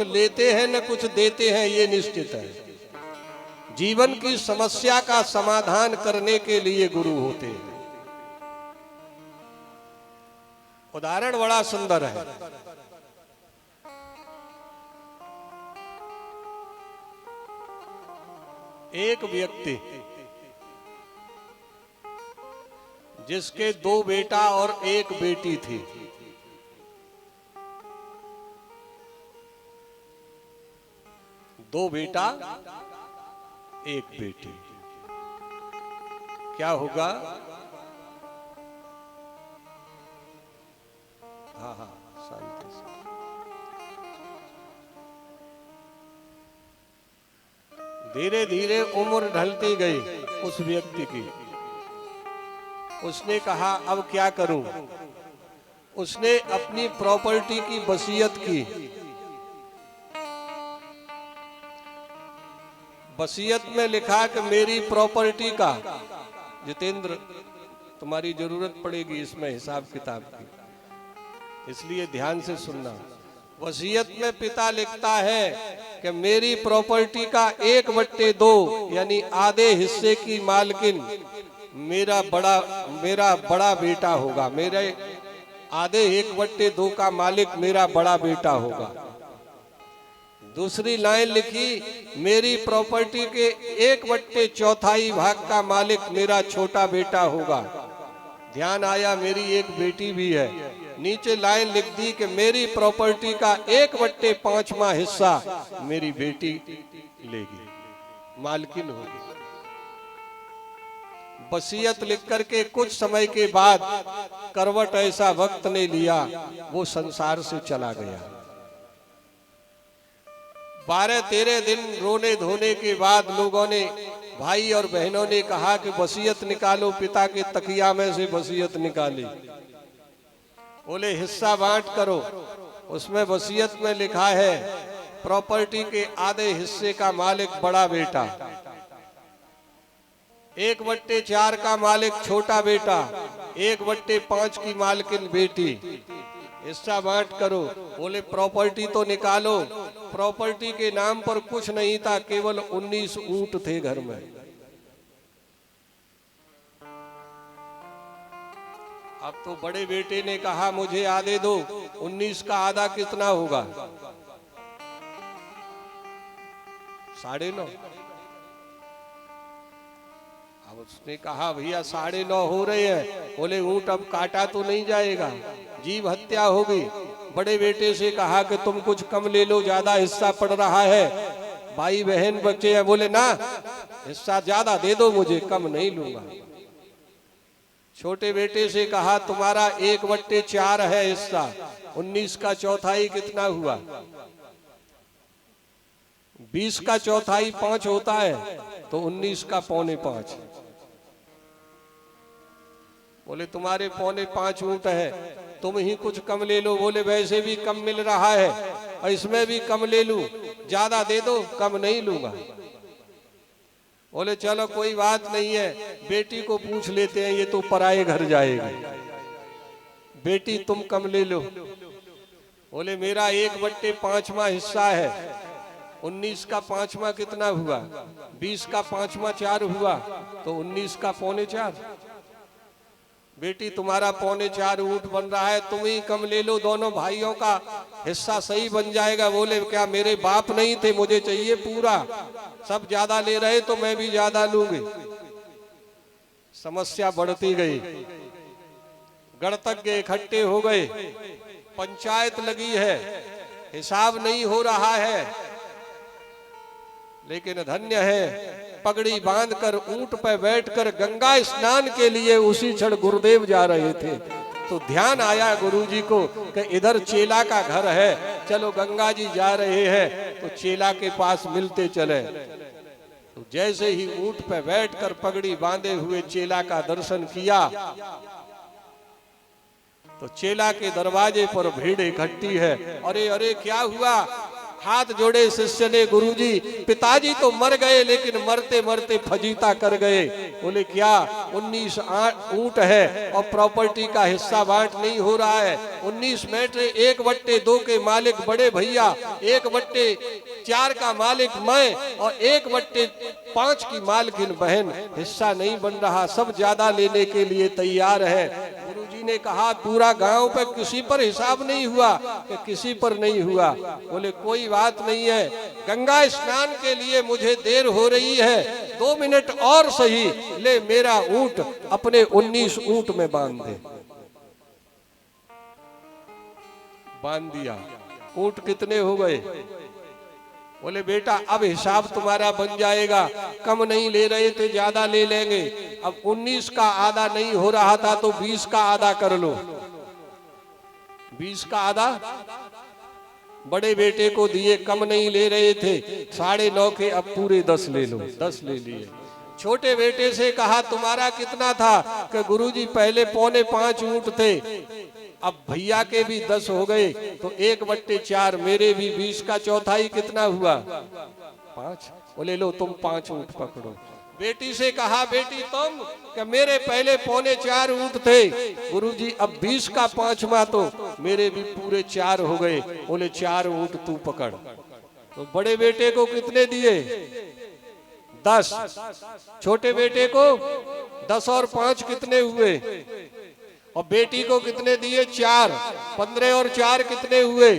लेते हैं न कुछ देते हैं, ये निश्चित है। जीवन की समस्या का समाधान करने के लिए गुरु होते हैं। उदाहरण बड़ा सुंदर है। एक व्यक्ति जिसके 2 बेटा और 1 बेटी थी, दो बेटा 1 बेटी, क्या होगा? हाँ हाँ, शांति से। धीरे धीरे उम्र ढलती गई उस व्यक्ति की। उसने कहा अब क्या करूं? उसने अपनी प्रॉपर्टी की वसीयत की। वसीयत में लिखा कि मेरी प्रॉपर्टी का, जितेंद्र तुम्हारी जरूरत पड़ेगी इसमें हिसाब किताब की, इसलिए ध्यान से सुनना। वसीयत में पिता लिखता है कि मेरी प्रॉपर्टी का 1/2 यानी आधे हिस्से की मालकिन मेरा बड़ा बेटा होगा। मेरे आधे 1/2 का मालिक मेरा बड़ा बेटा होगा। दूसरी लाइन लिखी, मेरी प्रॉपर्टी के 1/4 भाग का मालिक मेरा छोटा बेटा होगा। ध्यान आया मेरी 1 बेटी भी है। नीचे लाइन लिख दी कि मेरी प्रॉपर्टी का 1/5वां हिस्सा मेरी बेटी लेगी, मालकिन होगी। वसीयत लिख करके कुछ समय के बाद करवट ऐसा वक्त ने लिया, वो संसार से चला गया। 12-13 दिन रोने धोने के बाद लोगों ने, भाई और बहनों ने कहा कि वसीयत निकालो। पिता के तकिया में से वसीयत निकाली। बोले हिस्सा बांट करो। उसमें वसीयत में लिखा है प्रॉपर्टी के आधे हिस्से का मालिक बड़ा बेटा, 1/4 का मालिक छोटा बेटा, 1/5 की मालकिन बेटी। हिस्सा बांट करो। बोले प्रॉपर्टी तो निकालो। प्रॉपर्टी के नाम पर कुछ नहीं था, केवल 19 ऊंट थे घर में। अब तो बड़े बेटे ने कहा मुझे आधे दो। 19 का आधा कितना होगा? 9.5। अब उसने कहा भैया 9.5 हो रहे हैं। बोले ऊंट अब काटा तो नहीं जाएगा, जीव हत्या होगी। बड़े बेटे से कहा कि तुम कुछ कम ले लो, ज्यादा हिस्सा पड़ रहा है। भाई बहन बच्चे हैं, बोले ना हिस्सा ज्यादा दे दो मुझे, कम नहीं लूंगा। छोटे बेटे से कहा तुम्हारा 1/4 है हिस्सा, 19 का चौथाई कितना हुआ? 20 का चौथाई 5 होता है, तो 19 का 4.25। बोले तुम्हारे 4.25 ऊंट है, तुम ही कुछ कम ले लो। बोले वैसे भी कम मिल रहा है और इसमें भी कम ले लूं, ज्यादा दे दो, कम नहीं लूंगा। बोले चलो कोई बात नहीं है, बेटी को पूछ लेते हैं, ये तो पराये घर जाएगी। बेटी तुम कम ले लो। बोले मेरा 1/5वां हिस्सा है, 19 का 5वां कितना हुआ? 20 का 5वां 4 हुआ, तो 19 का 4.25। बेटी तुम्हारा 4.25 ऊंट बन रहा है, तुम ही कम ले लो, दोनों भाइयों का हिस्सा सही बन जाएगा। बोले क्या मेरे बाप नहीं थे, मुझे चाहिए पूरा। सब ज्यादा ले रहे तो मैं भी ज्यादा लूंगी। समस्या बढ़ती गई, गणतज्ञ इकट्ठे हो गए, पंचायत लगी है, हिसाब नहीं हो रहा है। लेकिन धन्य है, पगड़ी बांधकर ऊंट पर बैठकर गंगा स्नान के लिए उसी क्षण गुरुदेव जा रहे थे। तो ध्यान आया गुरुजी को कि इधर चेला का घर है, चलो गंगा जी जा रहे हैं तो चेला के पास मिलते चले। तो जैसे ही ऊंट पर बैठकर पगड़ी बांधे हुए चेला का दर्शन किया, तो चेला के दरवाजे पर भीड़ इकट्ठी है। अरे अरे क्या हुआ? हाथ जोड़े शिष्य ने, गुरुजी पिताजी तो मर गए लेकिन मरते मरते फजीता कर गए। बोले क्या? 19 ऊंट है और प्रॉपर्टी का हिस्सा बांट नहीं हो रहा है। 19 मेट्रे 1/2 के मालिक बड़े भैया, 1/4 का मालिक मैं और 1/5 की मालकिन बहन। हिस्सा नहीं बन रहा, सब ज्यादा लेने के लिए तैयार है। गुरुजी ने कहा पूरा गांव पे किसी पर हिसाब नहीं हुआ? कि किसी पर नहीं हुआ। बोले कोई बात नहीं है, गंगा स्नान के लिए मुझे देर हो रही है, 2 मिनट और सही, ले मेरा ऊंट अपने 19 ऊंट में बांध दे। बांध दिया। ऊंट कितने हो गए? बोले बेटा अब हिसाब तुम्हारा बन जाएगा, कम नहीं ले रहे थे, ज्यादा ले लेंगे। अब 19 का आधा नहीं हो रहा था तो 20 का आधा कर लो। 20 का आधा बड़े बेटे को दिए, कम नहीं ले रहे थे, 9.5 के, अब पूरे 10 ले लो। 10 ले लिए। छोटे बेटे से कहा तुम्हारा कितना था? कि गुरुजी पहले 4.25 ऊंट थे, अब भैया के भी 10 हो गए तो 1/4, मेरे भी 20 का चौथाई कितना हुआ? 5। बोले लो तुम 5 ऊंट पकड़ो। बेटी से कहा बेटी तुम, कि मेरे पहले 4.25 ऊंट थे, गुरुजी अब 20 का 5वां तो मेरे भी पूरे 4 हो गए। बोले 4 ऊंट तू पकड़। तो बड़े बेटे को कितने दिए? 10। छोटे बेटे को 10 और 5 कितने हुए? और बेटी को कितने दिए? 4। 15 और 4 कितने हुए?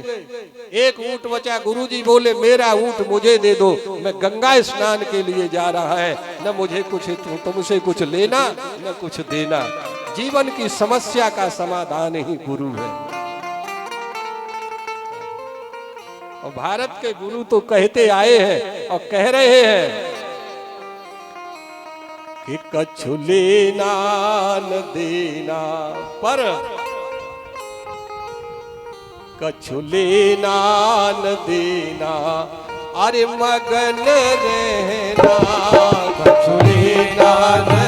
1 ऊंट बचा। गुरुजी बोले मेरा ऊंट मुझे दे दो, मैं गंगा स्नान के लिए जा रहा है, न मुझे कुछ तुमसे कुछ लेना न कुछ देना। जीवन की समस्या का समाधान ही गुरु है। और भारत के गुरु तो कहते आए हैं और कह रहे हैं कि कछु लेना न देना, पर कछु लेना न देना, अरे मगन रहना, कछु लेना न